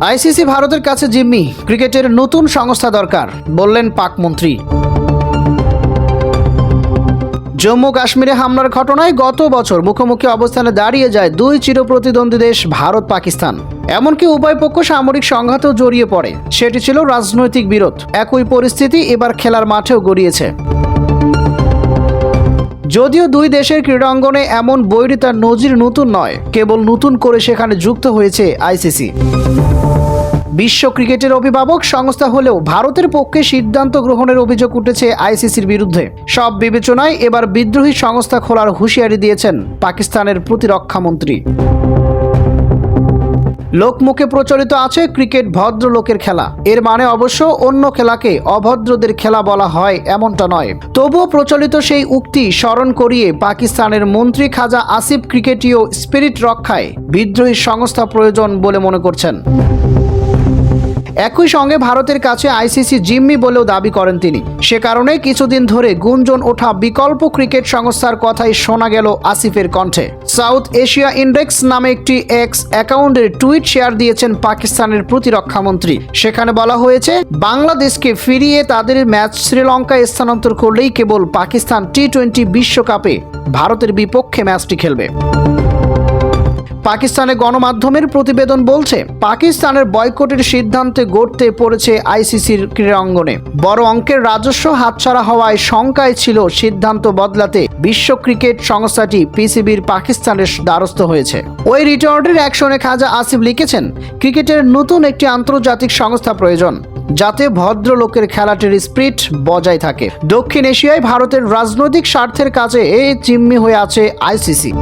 ICC ভারতের কাছে জিম্মি, ক্রিকেটের নতুন সংস্থা দরকার, বললেন পাক মন্ত্রী। জম্মু কাশ্মীরে হামলার ঘটনায় গত বছর মুখোমুখি অবস্থানে দাঁড়িয়ে যায় দুই চিরপ্রতিদ্বন্দ্বী দেশ ভারত পাকিস্তান। এমনকি উভয় পক্ষ সামরিক সংঘাতেও জড়িয়ে পড়ে, সেটি ছিল রাজনৈতিক বিরোধ। একই পরিস্থিতি এবার খেলার মাঠেও গড়িয়েছে। যদিও দুই দেশের ক্রীড়াঙ্গনে এমন বৈরিতার নজির নতুন নয়, কেবল নতুন করে সেখানে যুক্ত হয়েছে আইসিসি। বিশ্ব ক্রিকেটের অভিভাবক সংস্থা হলেও ভারতের পক্ষে সিদ্ধান্ত গ্রহণের অভিযোগ উঠেছে আইসিসির বিরুদ্ধে। সব বিবেচনায় এবার বিদ্রোহী সংস্থা খোলার হুঁশিয়ারি দিয়েছেন পাকিস্তানের প্রতিরক্ষামন্ত্রী। লোকমুখে প্রচলিত আছে ক্রিকেট ভদ্রলোকের খেলা, এর মানে অবশ্য অন্য খেলাকে অভদ্রদের খেলা বলা হয় এমনটা নয়। তবুও প্রচলিত সেই উক্তি স্মরণ করিয়ে পাকিস্তানের মন্ত্রী খাজা আসিফ ক্রিকেটীয় স্পিরিট রক্ষায় বিদ্রোহী সংস্থা প্রয়োজন বলে মনে করছেন। একই সঙ্গে ভারতের কাছে আইসিসি জিম্মি বলেও দাবি করেন তিনি। সে কারণে কিছুদিন ধরে গুঞ্জন ওঠা বিকল্প ক্রিকেট সংস্থার কথাই শোনা গেল আসিফের কণ্ঠে। সাউথ এশিয়া ইন্ডেক্স নামে একটি এক্স অ্যাকাউন্টের টুইট শেয়ার দিয়েছেন পাকিস্তানের প্রতিরক্ষামন্ত্রী। সেখানে বলা হয়েছে, বাংলাদেশকে ফিরিয়ে তাদের ম্যাচ শ্রীলঙ্কায় স্থানান্তর করলেই কেবল পাকিস্তান টি-20 বিশ্বকাপে ভারতের বিপক্ষে ম্যাচটি খেলবে। পাকিস্তানের গণমাধ্যমের প্রতিবেদন বলছে, পাকিস্তানের বয়কটের সিদ্ধান্তে গড়তে পড়েছে আইসিসির ক্রীড়াঙ্গনে। বড় অঙ্কের রাজস্ব হাতছাড়া হওয়ায় শঙ্কায় ছিল সিদ্ধান্ত বদলাতে বিশ্ব ক্রিকেট সংস্থাটি পিসিবির পাকিস্তানের দ্বারস্থ হয়েছে। ওই রিটার্নের অ্যাকশনে খাজা আসিফ লিখেছেন, ক্রিকেটের নতুন একটি আন্তর্জাতিক সংস্থা প্রয়োজন, যাতে ভদ্রলোকের খেলাটির স্পিরিট বজায় থাকে। দক্ষিণ এশিয়ায় ভারতের রাজনৈতিক স্বার্থের কাছে জিম্মি হয়ে আছে আইসিসি।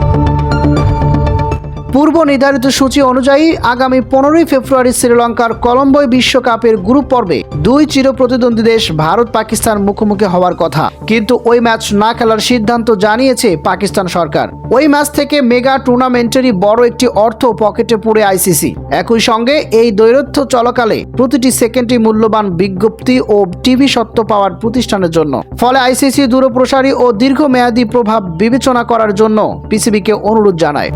পূর্ব নির্ধারিত সূচি অনুযায়ী আগামী 15 ফেব্রুয়ারি শ্রীলঙ্কার কলম্বোয় বিশ্বকাপের গ্রুপ পর্বে দুই চিরপ্রতিদ্বন্দ্বী দেশ ভারত পাকিস্তান মুখোমুখি হওয়ার কথা, কিন্তু ওই ম্যাচ না খেলার সিদ্ধান্ত জানিয়েছে পাকিস্তান সরকার। ওই ম্যাচ থেকে মেগা টুর্নামেন্টেরই বড় একটি অর্থ পকেটে পুরে আইসিসি। একই সঙ্গে এই দ্বৈরথ্য চলাকালে প্রতিটি সেকেন্ডই মূল্যবান বিজ্ঞপ্তি ও টিভি সত্ত্ব পাওয়ার প্রতিষ্ঠানের জন্য। ফলে আইসিসি দূরপ্রসারী ও দীর্ঘমেয়াদী প্রভাব বিবেচনা করার জন্য পিসিবিকে অনুরোধ জানায়।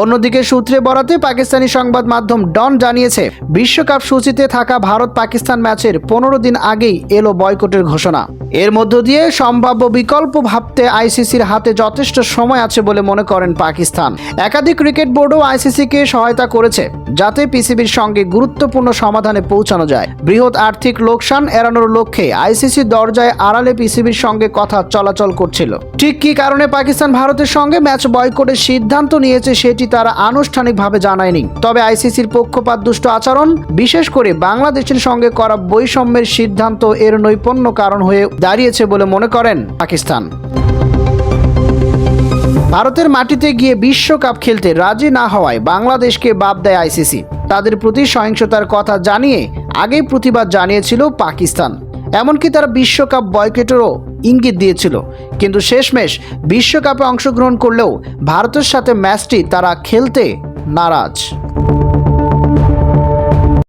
অন্যদিকে সূত্রে বরাতে পাকিস্তানি সংবাদ মাধ্যম ডন জানিয়েছে, বিশ্বকাপ সূচিতে থাকা ভারত পাকিস্তান ম্যাচের 15 দিন আগেই এলো বয়কটের ঘোষণা। এর মধ্য দিয়ে সম্ভাব্য বিকল্প ভাবতে আইসিসির হাতে যথেষ্ট সময় আছে বলে মনে করেন পাকিস্তান। একাধিক ক্রিকেট বোর্ডও আইসিসিকে সহায়তা করেছে, যাতে পিসিবির সঙ্গে গুরুত্বপূর্ণ সমাধানে পৌঁছানো যায়। বৃহৎ আর্থিক লোকসান এড়ানোর লক্ষ্যে আইসিসির দরজায় আড়ালে পিসিবির সঙ্গে কথা চলাচল করছিল। ঠিক কী কারণে পাকিস্তান ভারতের সঙ্গে ম্যাচ বয়কটের সিদ্ধান্ত নিয়েছে সেটি তারা আনুষ্ঠানিকভাবে জানায়নি। তবে আইসিসির পক্ষপাতদুষ্ট আচরণ, বিশেষ করে বাংলাদেশের সঙ্গে করা বৈষম্যের সিদ্ধান্ত এর নৈপুণ্য কারণ হয়ে দাঁড়িয়েছে বলে মনে করেন পাকিস্তান। ভারতের মাটিতে গিয়ে বিশ্বকাপ খেলতে রাজি না হওয়ায় বাংলাদেশকে বাদ দেয় আইসিসি। তাদের প্রতি সহিংসতার কথা জানিয়ে আগেই প্রতিবাদ জানিয়েছিল পাকিস্তান। এমনকি তারা বিশ্বকাপ বয়কটেরও ইঙ্গিত দিয়েছিল, কিন্তু শেষমেশ বিশ্বকাপে অংশগ্রহণ করলেও ভারতের সাথে ম্যাচটি তারা খেলতে নারাজ।